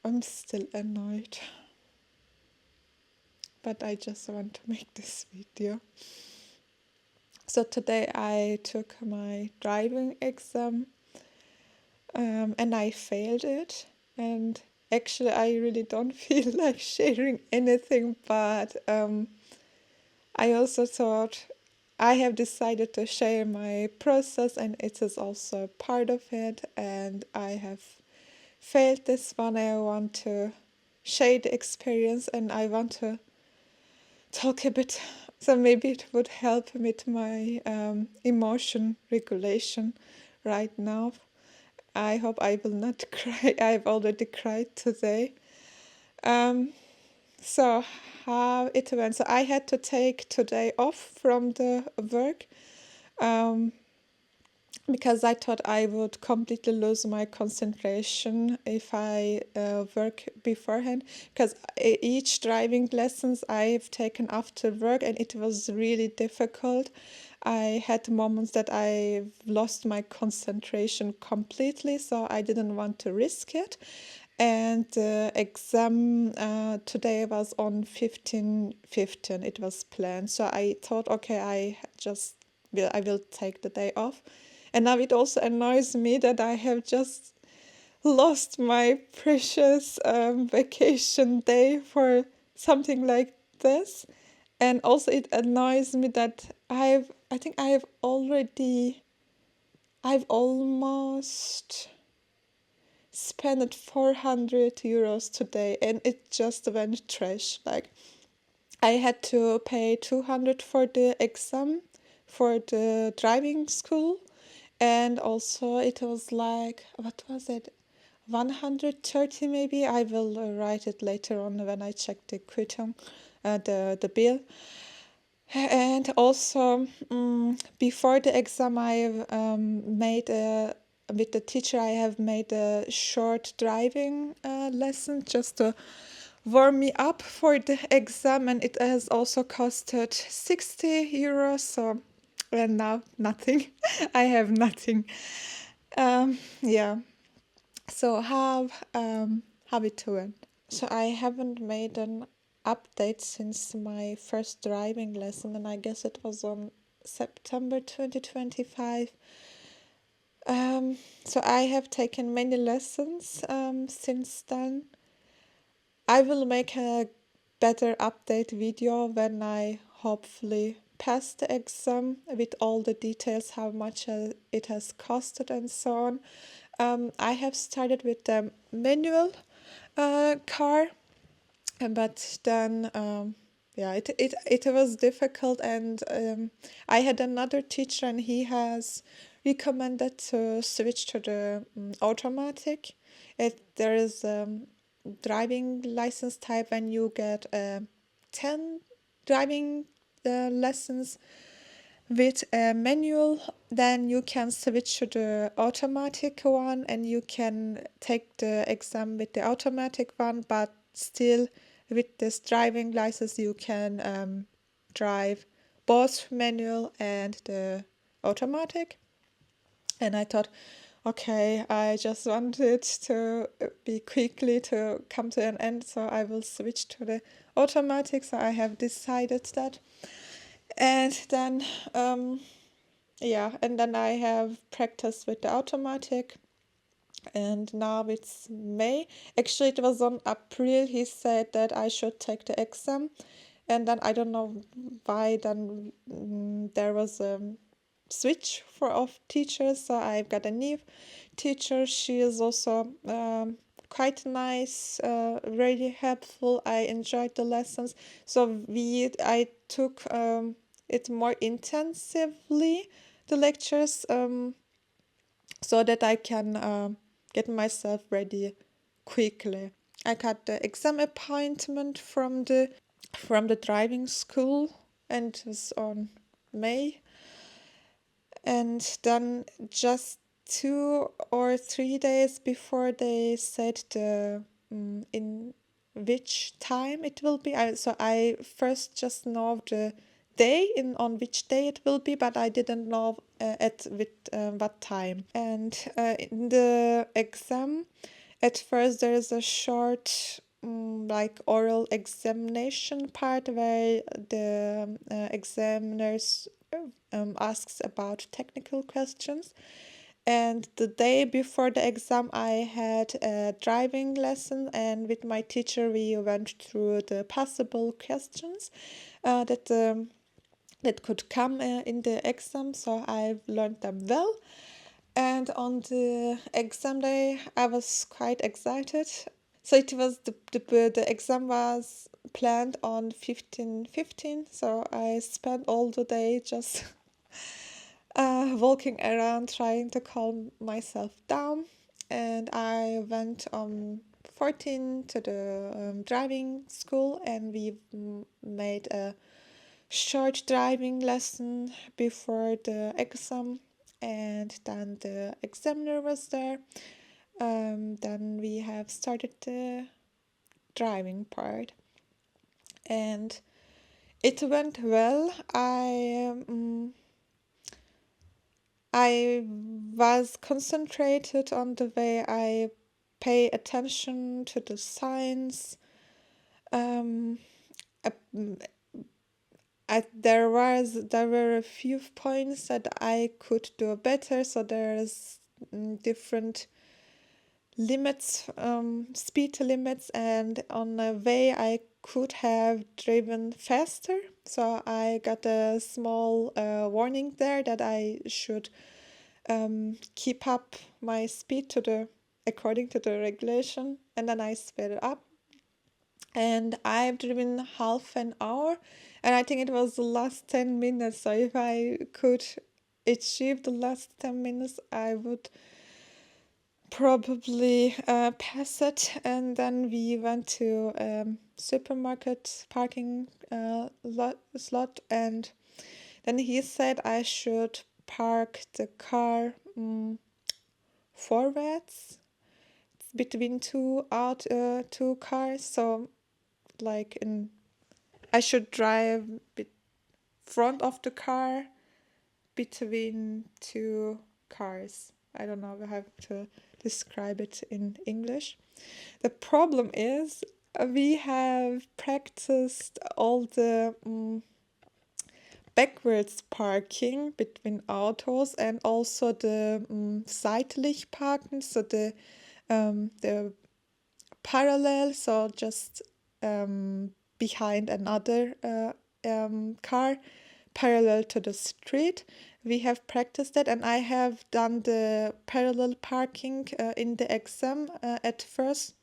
I'm still annoyed, but I just want to make this video. So today I took my driving exam, and I failed it. And actually, I really don't feel like sharing anything, but I also thought I have decided to share my process, and it is also a part of it. And I have failed this one. I want to share the experience, and I want to talk a bit. So maybe it would help with my emotion regulation right now. I hope I will not cry. I've already cried today. Um, so how it went. So I had to take today off from the work, um, because I thought I would completely lose my concentration if I work beforehand. Because each driving lessons I've taken after work, and it was really difficult. I had moments that I lost my concentration completely, so I didn't want to risk it. And the exam today was on 15/15. It was planned, so I thought, okay, I will take the day off. And now it also annoys me that I have just lost my precious vacation day for something like this. And also it annoys me that I think I've almost spent 400 euros today, and it just went trash. Like, I had to pay 200 for the exam for the driving school, and also it was like, what was it? 130 maybe. I will write it later on when I check the quitting, the bill. And also, before the exam, I made with the teacher, I have made a short driving lesson just to warm me up for the exam, and it has also costed 60 euros. So, and now nothing. I have nothing. Yeah. So how it went. So I haven't made an update since my first driving lesson, and I guess it was on September 2025. So I have taken many lessons since then. I will make a better update video when I hopefully pass the exam with all the details, how much it has costed and so on. I have started with the manual car, but then yeah, it was difficult, and I had another teacher, and he has recommended to switch to the automatic. There is driving license type when you get 10 driving lessons with a manual, then you can switch to the automatic one, and you can take the exam with the automatic one, but still with this driving license you can drive both manual and the automatic. And I thought, okay, I just wanted to be quickly to come to an end, so I will switch to the automatic. So I have decided that. And then yeah, and then I have practiced with the automatic, and now it's May. Actually, it was on April. He said that I should take the exam, and then I don't know why. Then there was a switch for of teachers, so I've got a new teacher. She is also quite nice, really helpful. I enjoyed the lessons, so I took it more intensively, the lectures, so that I can get myself ready quickly. I got the exam appointment from the driving school, and it was on May. And then just 2 or 3 days before, they said in which time it will be. So I first just know the day in on which day it will be, but I didn't know at with what time. And in the exam, At first, there is a short, like oral examination part where the examiners asks about technical questions. And the day before the exam, I had a driving lesson, and with my teacher, we went through the possible questions that could come in the exam. So I've learned them well. And on the exam day, I was quite excited. So it was the exam was planned on 15/15. So I spent all the day just walking around trying to calm myself down. And I went on 14 to the driving school, and we made a short driving lesson before the exam. And then the examiner was there. Then we have started the driving part, and it went well. I was concentrated on the way I pay attention to the signs. Um, uh, there were a few points that I could do better. So there's different limits, speed limits, and on a way I could have driven faster. So I got a small warning there that I should keep up my speed to the according to the regulation, and then I sped it up. And I've driven half an hour, and I think it was the last 10 minutes. So if I could achieve the last 10 minutes, I would probably pass it. And then we went to supermarket parking slot, and then he said I should park the car forwards between two cars. So like in I should drive front of the car between two cars. I don't know how to describe it in English. The problem is we have practiced all the backwards parking between autos, and also the seitlich parken, so the parallel, so just behind another car, parallel to the street. We have practiced that, and I have done the parallel parking in the exam at first.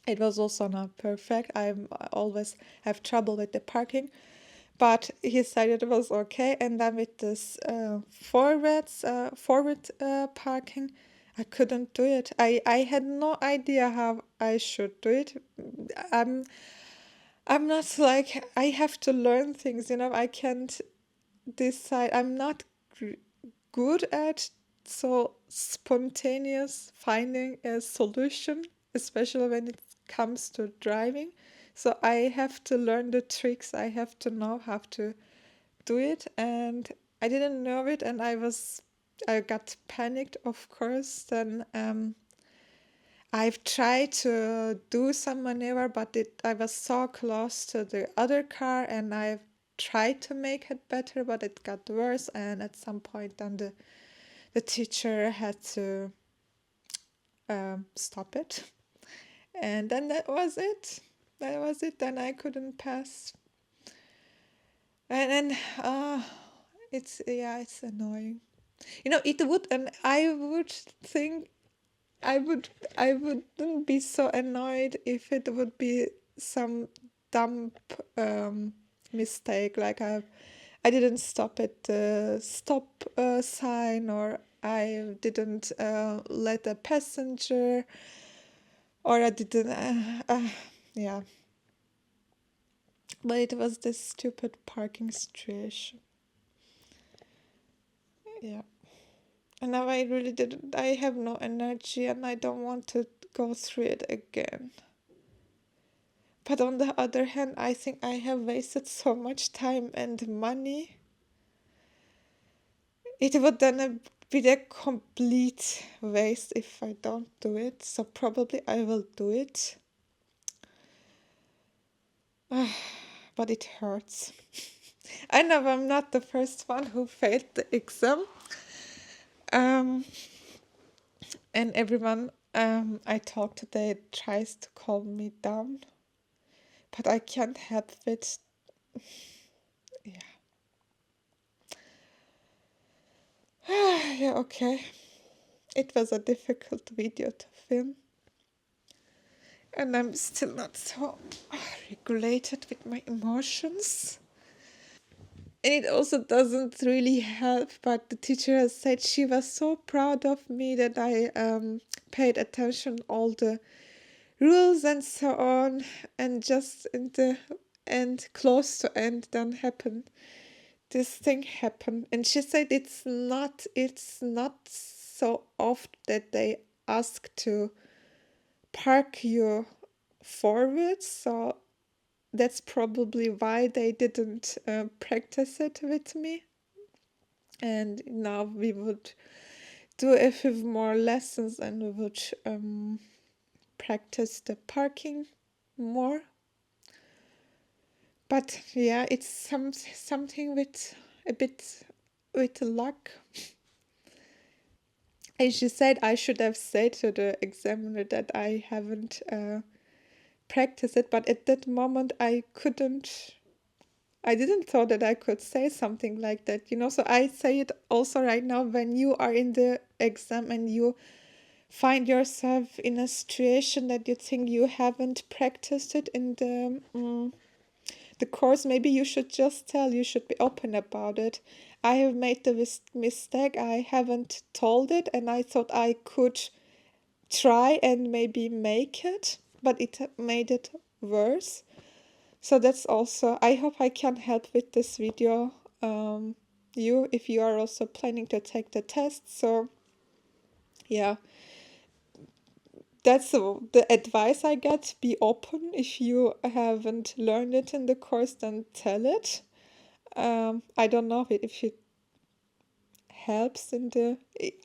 It was also not perfect. I always have trouble with the parking, but he said it was okay. And then with this forward parking, I couldn't do it. I had no idea how I should do it. I'm I'm not like I have to learn things, I can't decide. I'm not good at so spontaneous finding a solution, especially when it comes to driving. So I have to learn the tricks. I have to know how to do it, and I didn't know it, and I got panicked, of course. Then I've tried to do some maneuver, but I was so close to the other car, and I've tried to make it better, but it got worse. And at some point, then the teacher had to stop it, and then that was it. That was it. Then I couldn't pass, and then it's annoying. It would, and I would think I would I wouldn't be so annoyed if it would be some dumb mistake, like I didn't stop at the stop sign, or I didn't let a passenger, or I didn't yeah, but it was this stupid parking situation. Yeah, and now I really didn't I have no energy, and I don't want to go through it again. But on the other hand, I think I have wasted so much time and money. It would then be a complete waste if I don't do it. So probably I will do it. But it hurts. I know I'm not the first one who failed the exam. Um, and everyone I talk today tries to calm me down, but I can't help it. Yeah. Yeah, okay. It was a difficult video to film, and I'm still not so regulated with my emotions. And it also doesn't really help, but the teacher has said she was so proud of me that I paid attention all the rules and so on, and just in the end, close to end, then happened. This thing happened, and she said it's not so often that they ask to park you forward, so that's probably why they didn't practice it with me. And now we would do a few more lessons, and we would practice the parking more. But yeah, it's something with a bit with luck. And she said I should have said to the examiner that I haven't practiced it, but at that moment I couldn't. I didn't thought that I could say something like that, you know. So I say it also right now when you are in the exam and you find yourself in a situation that you think you haven't practiced it in the course. Maybe you should just tell, you should be open about it. I have made the mistake, I haven't told it, and I thought I could try and maybe make it, but it made it worse. So that's also, I hope I can help with this video, you, if you are also planning to take the test. So yeah, that's the advice I get. Be open. If you haven't learned it in the course, then tell it. I don't know if it helps in the.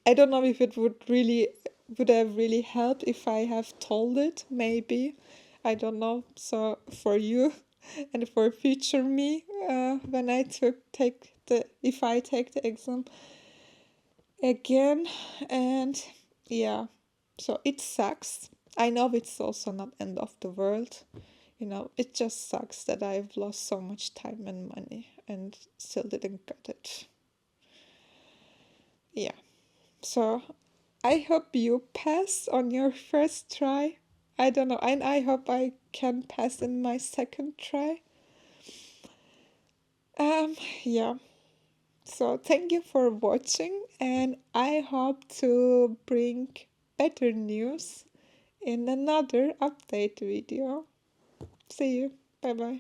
I don't know if it would have really helped if I have told it. Maybe, I don't know. So for you, and for future me, when I if I take the exam again, and yeah, so it sucks. I know it's also not end of the world. You know, it just sucks that I've lost so much time and money and still didn't get it. Yeah. So I hope you pass on your first try. I don't know, and I hope I can pass in my second try. Yeah. So thank you for watching, and I hope to bring better news in another update video. See you. Bye bye.